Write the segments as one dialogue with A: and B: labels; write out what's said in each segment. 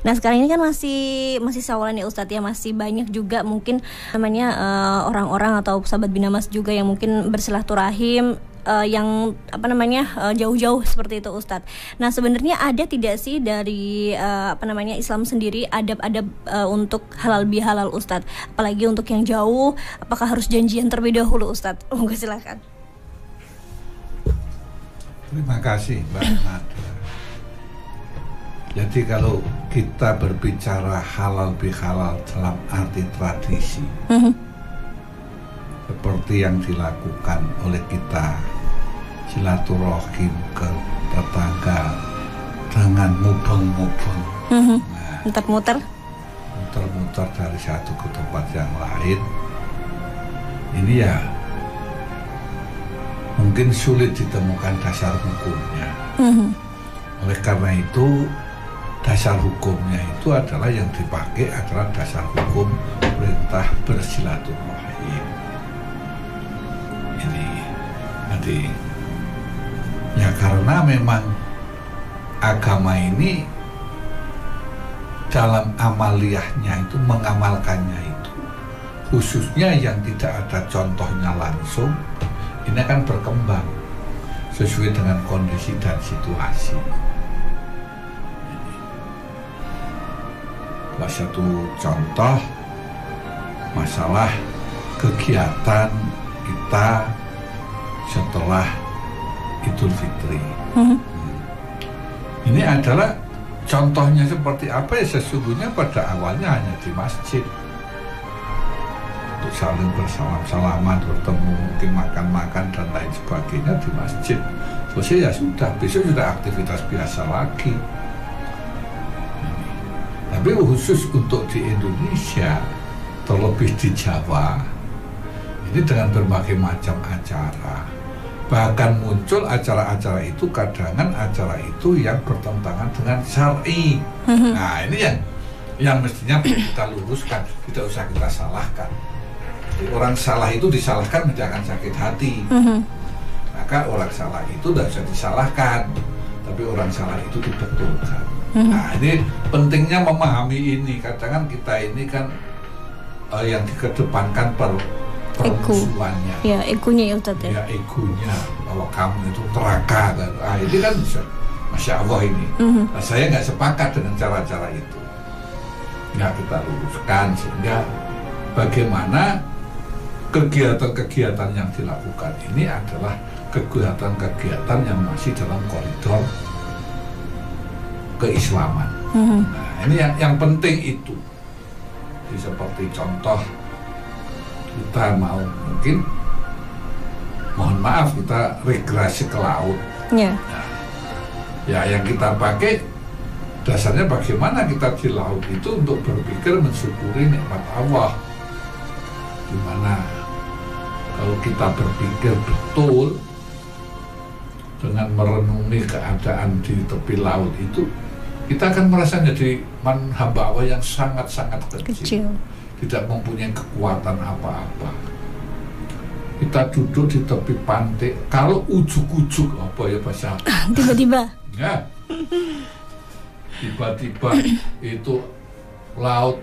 A: Nah sekarang ini kan masih Syawalan ya Ustadz ya, masih banyak juga mungkin namanya orang-orang atau sahabat Binamas juga yang mungkin bersilaturahim yang jauh-jauh seperti itu Ustadz. Nah sebenarnya ada tidak sih dari Islam sendiri adab-adab untuk halal bihalal Ustadz, apalagi untuk yang jauh, apakah harus janjian terlebih dahulu Ustadz? Monggo silakan.
B: Terima kasih Mbak Nada. Jadi kalau kita berbicara halal bihalal dalam arti tradisi, seperti yang dilakukan oleh kita silaturahim ke tetangga dengan mubeng-mubeng,
A: muter-muter
B: dari satu ke tempat yang lain, ini ya mungkin sulit ditemukan dasar hukumnya. Oleh karena itu dasar hukumnya itu adalah yang dipakai adalah dasar hukum perintah bersilaturahim. Ini nanti ya karena memang agama ini dalam amaliyahnya itu mengamalkannya itu khususnya yang tidak ada contohnya langsung, ini akan berkembang sesuai dengan kondisi dan situasi. Salah satu contoh masalah kegiatan kita setelah Idul Fitri. Ini adalah contohnya seperti apa ya, sesungguhnya pada awalnya hanya di masjid untuk saling bersalam-salaman, bertemu, mungkin makan-makan dan lain sebagainya di masjid. Selesai ya sudah, besok sudah aktivitas biasa lagi. Tapi khusus untuk di Indonesia, terlebih di Jawa, ini dengan berbagai macam acara. Bahkan muncul acara-acara itu, kadangan acara itu yang bertentangan dengan syar'i. Nah ini yang mestinya kita luruskan, tidak usah kita salahkan. Jadi, orang salah itu disalahkan tidak akan sakit hati. Maka orang salah itu tidak bisa disalahkan, tapi orang salah itu dibetulkan. Nah ini pentingnya memahami ini. Kadang kita ini kan yang dikedepankan permusuhannya.
A: Ya egonya ya Ustaz ya.
B: Ya egonya, bahwa kamu itu teraka kan. Ini kan Masya Allah ini. Nah, saya nggak sepakat dengan cara-cara itu. Nggak kita luruskan sehingga bagaimana kegiatan-kegiatan yang dilakukan ini adalah kegiatan-kegiatan yang masih dalam koridor keislaman. Nah ini yang penting itu. Jadi seperti contoh kita mau mungkin mohon maaf kita regresi ke laut. Nah, ya yang kita pakai dasarnya bagaimana kita di laut itu untuk berpikir mensyukuri nikmat Allah. Dimana kalau kita berpikir betul dengan merenungi keadaan di tepi laut itu, kita akan merasa jadi hamba Allah yang sangat-sangat kecil. Tidak mempunyai kekuatan apa-apa. Kita duduk di tepi pantai, kalau ujuk-ujuk apa ya bahasa
A: tiba-tiba
B: ya tiba-tiba itu laut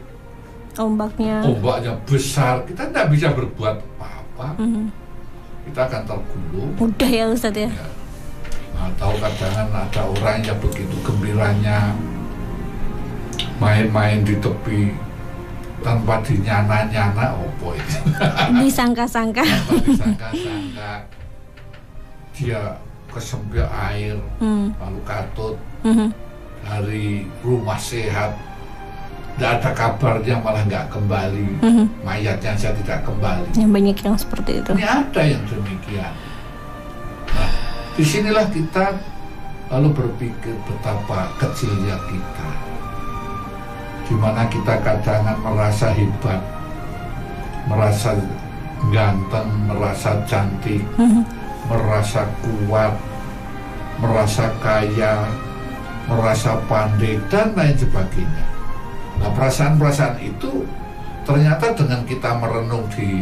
B: ombaknya besar, kita tidak bisa berbuat apa-apa. Kita akan tergulung.
A: Udah ya Ustaz ya.
B: Atau kadang ada orang yang begitu gembiranya main-main di tepi tanpa dinyana-nyana opo itu.
A: Disangka-sangka.
B: Dia kesembia air, lalu katut dari rumah sehat, tidak ada kabarnya, malah nggak kembali, mayatnya saja tidak kembali.
A: Yang banyak yang seperti itu.
B: Ini ada yang demikian. Nah, disinilah kita lalu berpikir betapa kecilnya kita, di mana kita kadang merasa hebat, merasa ganteng, merasa cantik, merasa kuat, merasa kaya, merasa pandai, dan lain sebagainya. Nah, perasaan-perasaan itu ternyata dengan kita merenung di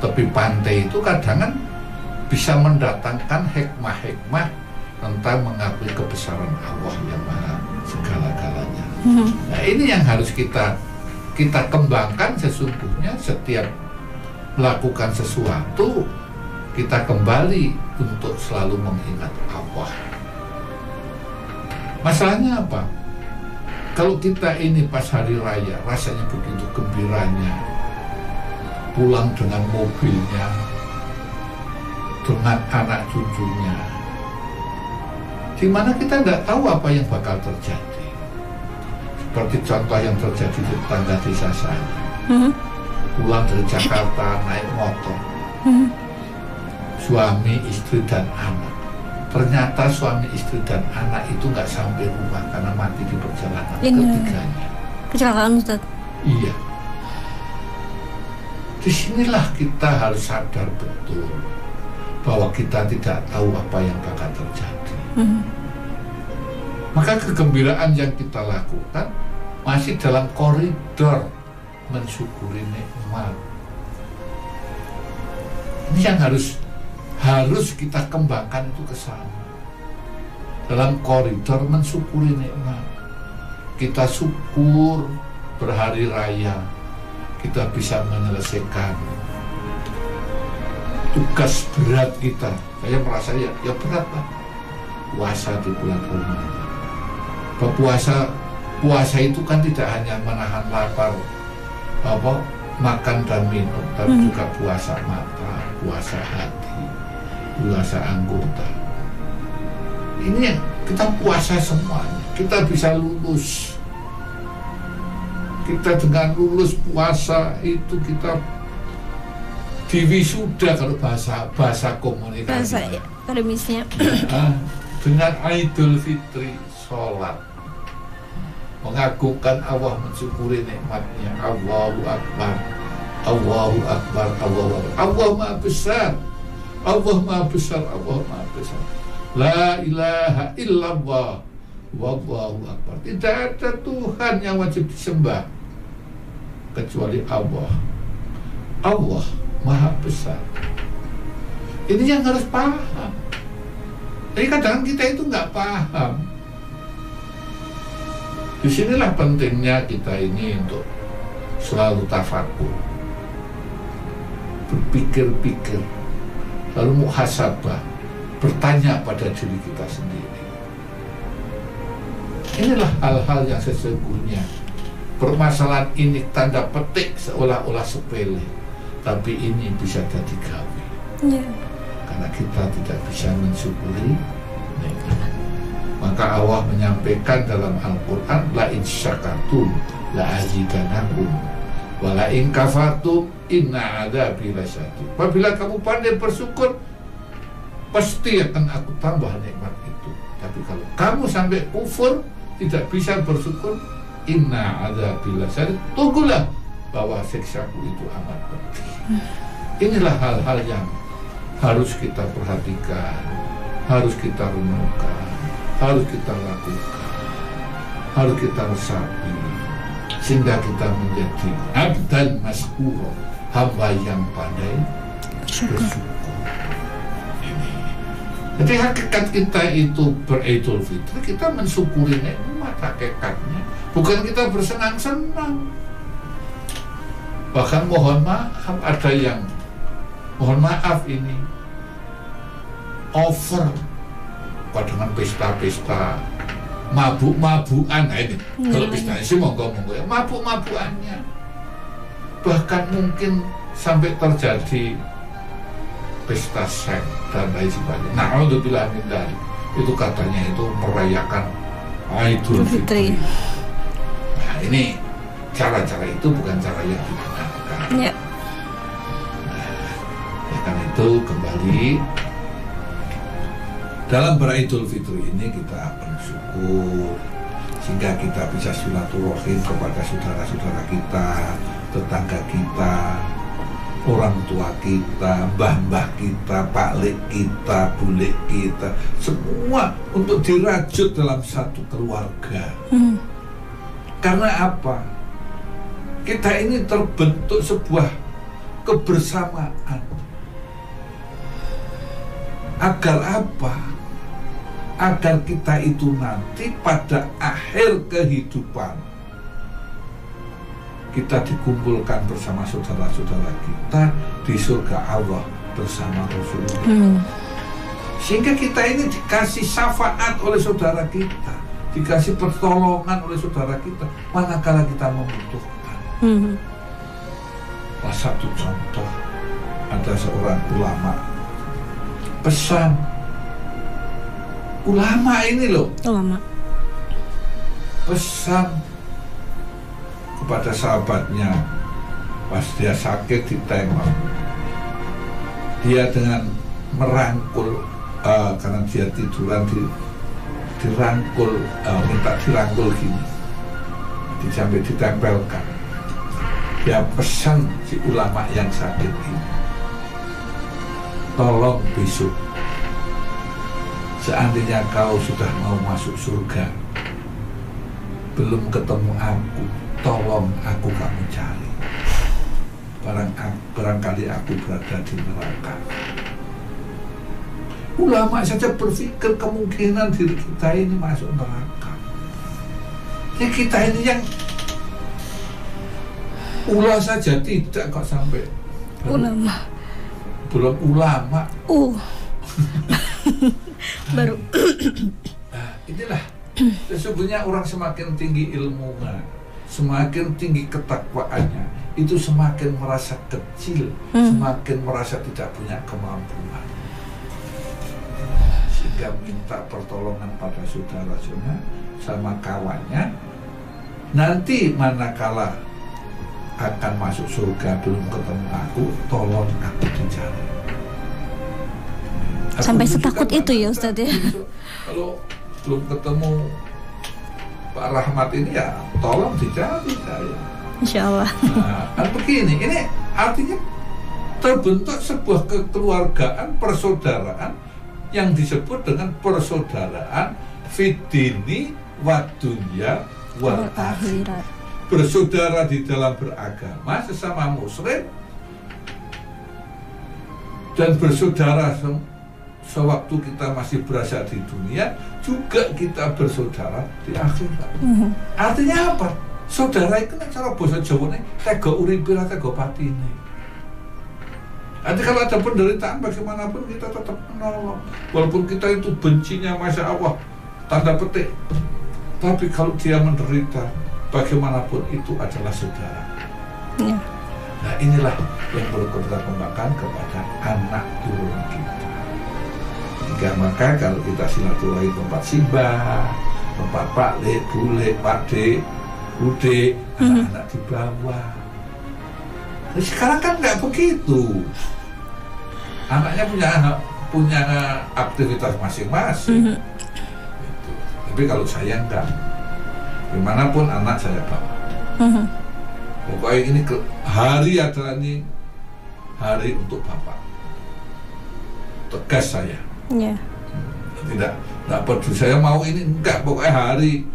B: tepi pantai itu kadang bisa mendatangkan hikmah-hikmah tentang mengakui kebesaran Allah yang maha segala-galanya. Nah, ini yang harus kita kembangkan. Sesungguhnya setiap melakukan sesuatu, kita kembali untuk selalu mengingat Allah. Masalahnya apa? Kalau kita ini pas hari raya rasanya begitu gembiranya, pulang dengan mobilnya, dengan anak cucunya, dimana kita tidak tahu apa yang bakal terjadi. Seperti contoh yang terjadi di tetangga desa saya. Pulang dari Jakarta naik motor, suami, istri, dan anak. Ternyata suami, istri, dan anak itu nggak sampai rumah karena mati di perjalanan ketiganya.
A: Kecelakaan, Ustaz?
B: Iya. Disinilah kita harus sadar betul bahwa kita tidak tahu apa yang bakal terjadi. Maka kegembiraan yang kita lakukan masih dalam koridor mensyukuri nikmat. Ini yang harus kita kembangkan itu ke sana. Dalam koridor mensyukuri nikmat, kita syukur berhari raya kita bisa menyelesaikan tugas berat kita. Saya merasa ya berat lah, puasa di bulan Ramadan. Puasa itu kan tidak hanya menahan lapar, makan dan minum, tapi juga puasa mata, puasa hati, puasa anggota. Ini yang kita puasa semuanya. Kita bisa lulus. Kita dengan lulus puasa itu kita diwisuda kalau bahasa komunikasi.
A: Bahasa akademisnya.
B: Dengan Idul Fitri, sholat, mengagungkan Allah, mensyukuri nikmatnya. Allahu Akbar, Allahu Akbar, Allahu Akbar. Allah Maha Besar, Allah Maha Besar, Allah Maha Besar. La ilaha illallah, wallahu Akbar. Tidak ada Tuhan yang wajib disembah kecuali Allah. Allah Maha Besar. Ini yang harus paham. Jadi kadang kita itu nggak paham. Disinilah pentingnya kita ini untuk selalu tafakur, berpikir-pikir, lalu muhasabah, bertanya pada diri kita sendiri. Inilah hal-hal yang sesungguhnya permasalahan ini tanda petik seolah-olah sepele, tapi ini bisa jadi gawe. Karena kita tidak bisa mensyukuri nikmat. Maka Allah menyampaikan dalam Al-Quran, la in syakartum la azidanakum wa la in kafartum inna adzabi lasyadid. Apabila kamu pandai bersyukur, pasti akan aku tambah nikmat itu. Tapi kalau kamu sampai kufur, tidak bisa bersyukur, inna adzabi lasyadid, tunggulah bahwa siksaku itu amat pedih. Inilah hal-hal yang harus kita perhatikan, harus kita renungkan, harus kita lakukan, harus kita resapi, sehingga kita menjadi abdan maskuro, hamba yang pandai bersyukur. Jadi hakikat kita itu beridul fitri, kita mensyukuri nikmat hakikatnya, bukan kita bersenang-senang. Bahkan mohon maaf, ada yang mohon maaf ini over dengan pesta-pesta mabuk-mabukan. Nah ini kalau pesta sih monggo-monggo ya, mabuk-mabukannya bahkan mungkin sampai terjadi pesta seks dan lain sebagainya. Na'udzubillah min dzalik. Itu katanya itu merayakan Idul Fitri. Nah ini cara-cara itu bukan cara yang dibenarkan. Nah, karena itu kembali dalam beridul fitri ini kita bersyukur sehingga kita bisa silaturahim kepada saudara-saudara kita, tetangga kita, orang tua kita, mbah-mbah kita, paklik kita, bulik kita, semua untuk dirajut dalam satu keluarga. Karena apa? Kita ini terbentuk sebuah kebersamaan. Agar apa? agar kita itu nanti pada akhir kehidupan kita dikumpulkan bersama saudara-saudara kita di surga Allah bersama Rasulullah. Sehingga kita ini dikasih syafaat oleh saudara kita, dikasih pertolongan oleh saudara kita manakala kita membutuhkan. Satu contoh, ada seorang ulama pesan, ulama ini loh, pesan kepada sahabatnya pas dia sakit ditengok, dia dengan merangkul, karena dia tiduran dirangkul, minta dirangkul gini, sampai ditempelkan. Dia pesan si ulama yang sakit ini, tolong besok seandainya kau sudah mau masuk surga, belum ketemu aku, tolong aku kamu cari. Barangkali aku berada di neraka. Ulama saja berpikir kemungkinan diri kita ini masuk neraka. Ya kita ini yang ulah saja tidak kok sampai
A: ulama.
B: Belum ulama.
A: Baru.
B: Nah, inilah sesungguhnya orang semakin tinggi ilmunya, semakin tinggi ketakwaannya, itu semakin merasa kecil, semakin merasa tidak punya kemampuan. Sehingga minta pertolongan pada saudara-saudara sama kawannya. Nanti manakala akan masuk surga belum ketemu aku, tolong aku dicari.
A: Sampai setakut itu ya Ustadz ya.
B: Kalau belum ketemu Pak Rahmat ini ya tolong dicari saya.
A: Insya Allah.
B: Nah, begini, ini artinya terbentuk sebuah kekeluargaan, persaudaraan yang disebut dengan persaudaraan fidini wa dunya wal akhirat. Bersaudara di dalam beragama sesama muslim, dan bersaudara sewaktu kita masih berada di dunia, juga kita bersaudara di akhirat. Artinya apa? Saudara itu kan cara bahasa Jawa ini tega uripe ra tega patine. Nanti kalau ada penderitaan bagaimanapun kita tetap menolong, walaupun kita itu bencinya Masya Allah tanda petik, tapi kalau dia menderita bagaimanapun itu adalah saudara. Nah inilah yang perlu kita kembangkan kepada anak turun kita. Hingga maka kalau kita silaturahmi tempat simbah, tempat Pak Le, Bule, Pak De, Bude, anak-anak di bawah. Nah, sekarang kan nggak begitu. Anaknya punya aktivitas masing-masing. Gitu. Tapi kalau saya enggak, dimanapun anak saya bawa. Pokoknya ini hari adalah ini hari untuk Bapak. Tegas saya. Tidak peduli saya mau ini enggak, pokoknya hari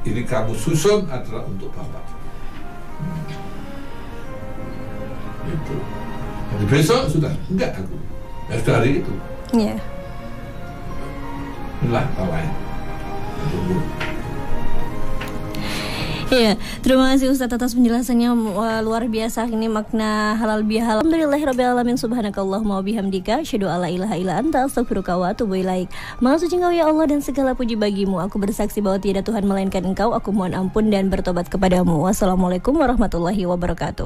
B: ini kamu susun adalah untuk Bapak. Itu. Jadi besok sudah enggak aku. Ya sudah hari itu. Inilah kawan.
A: Iya, terima kasih Ustadz atas penjelasannya, luar biasa. Ini makna halal bihalal. Alhamdulillahirabbil alamin, subhanakallahumma wa bihamdika, asyhadu alla ilaha illa anta, astaghfiruka wa atubu ilaik. Maha suci Engkau ya Allah dan segala puji bagimu. Aku bersaksi bahwa tiada Tuhan melainkan Engkau. Aku mohon ampun dan bertobat kepadamu. Wassalamualaikum warahmatullahi wabarakatuh.